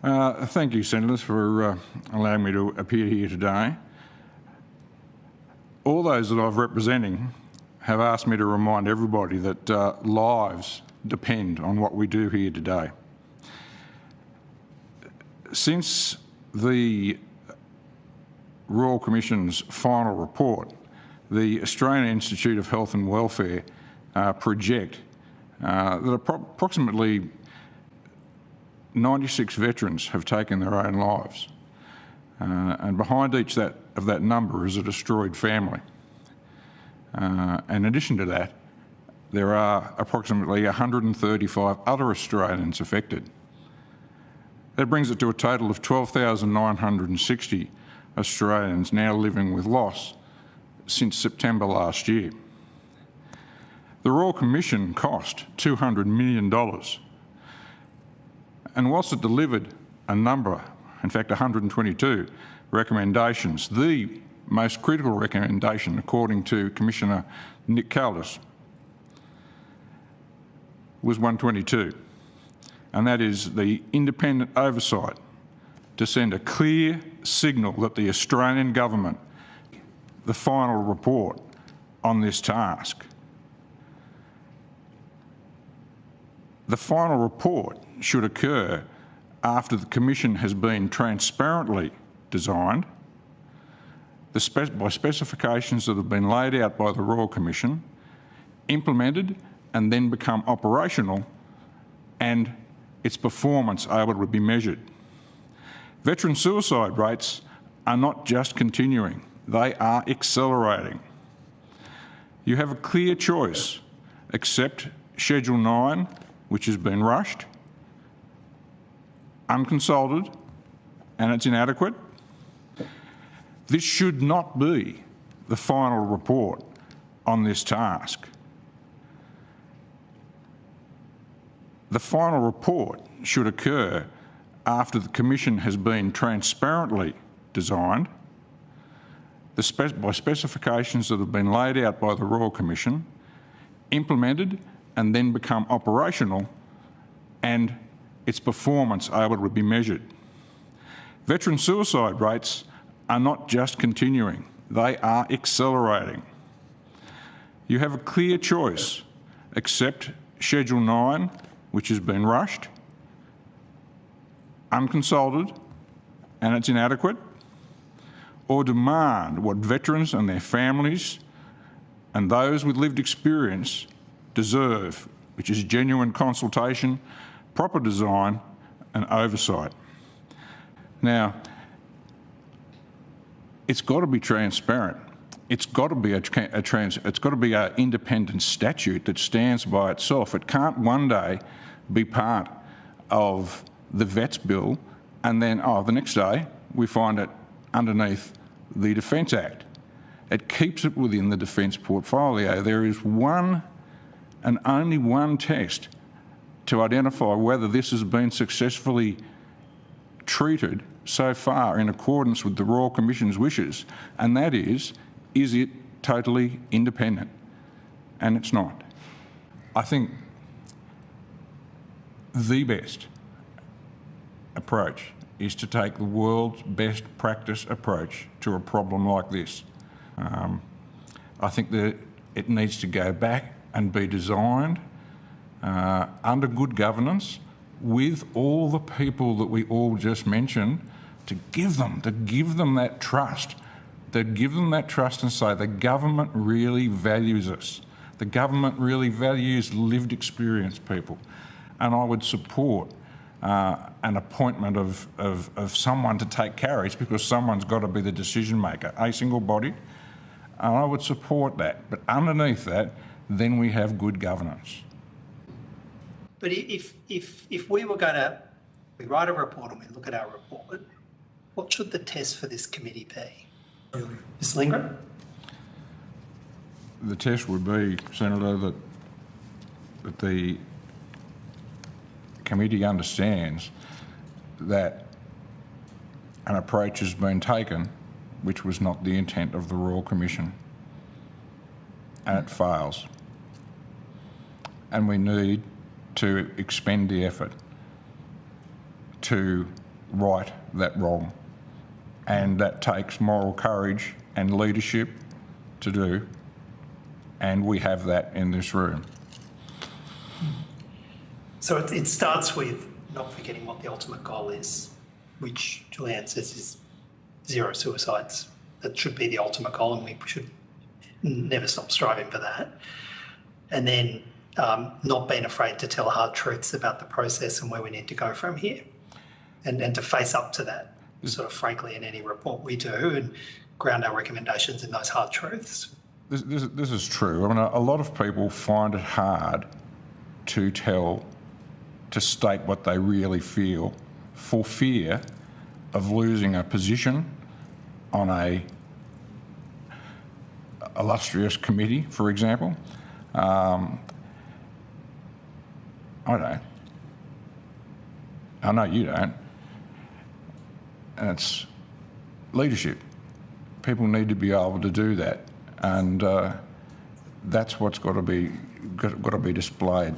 Thank you, Senators, for allowing me to appear here today. All those that I'm representing have asked me to remind everybody that lives depend on what we do here today. Since the Royal Commission's final report, the Australian Institute of Health and Welfare project that approximately 96 veterans have taken their own lives. And behind each of that number is a destroyed family. In addition to that, there are approximately 135 other Australians affected. That brings it to a total of 12,960 Australians now living with loss since September last year. The Royal Commission cost $200 million. And whilst it delivered a number, in fact 122 recommendations, the most critical recommendation, according to Commissioner Nick Caldas, was 122, and that is the independent oversight to send a clear signal that the Australian government, the final report on this task. The final report should occur after the Commission has been transparently designed, by specifications that have been laid out by the Royal Commission, implemented and then become operational, and its performance able to be measured. Veteran suicide rates are not just continuing, they are accelerating. You have a clear choice: accept Schedule 9, which has been rushed, unconsulted, and it's inadequate. This should not be the final report on this task. The final report should occur after the Commission has been transparently designed, by specifications that have been laid out by the Royal Commission, implemented and then become operational, and its performance able to be measured. Veteran suicide rates are not just continuing, they are accelerating. You have a clear choice: accept Schedule 9, which has been rushed, unconsulted, and it's inadequate, or demand what veterans and their families and those with lived experience deserve, which is genuine consultation, proper design and oversight. Now, it's got to be transparent. It's got to be an independent statute that stands by itself. It can't one day be part of the Vets Bill and then, the next day we find it underneath the Defence Act. It keeps it within the defence portfolio. There is one and only one test to identify whether this has been successfully treated so far in accordance with the Royal Commission's wishes, and that is it totally independent? And it's not. I think the best approach is to take the world's best practice approach to a problem like this. I think that it needs to go back and be designed under good governance with all the people that we all just mentioned, to give them that trust, and say the government really values us. The government really values lived experience people. And I would support an appointment of someone to take carriage, because someone's got to be the decision maker, a single body. And I would support that. But underneath that, then we have good governance. But if we were going to write a report and we look at our report, what should the test for this committee be? Ms. Lindgren? The test would be, Senator, that the committee understands that an approach has been taken which was not the intent of the Royal Commission, and it fails. And we need to expend the effort to right that wrong. And that takes moral courage and leadership to do, and we have that in this room. So it starts with not forgetting what the ultimate goal is, which Julianne says is zero suicides. That should be the ultimate goal, and we should never stop striving for that. And then not being afraid to tell hard truths about the process and where we need to go from here, and to face up to that, sort of frankly, in any report we do, and ground our recommendations in those hard truths. This is true. I mean, a lot of people find it hard to state what they really feel for fear of losing a position on a illustrious committee, for example. I don't. I know you don't. And it's leadership. People need to be able to do that, and that's what's got to be displayed.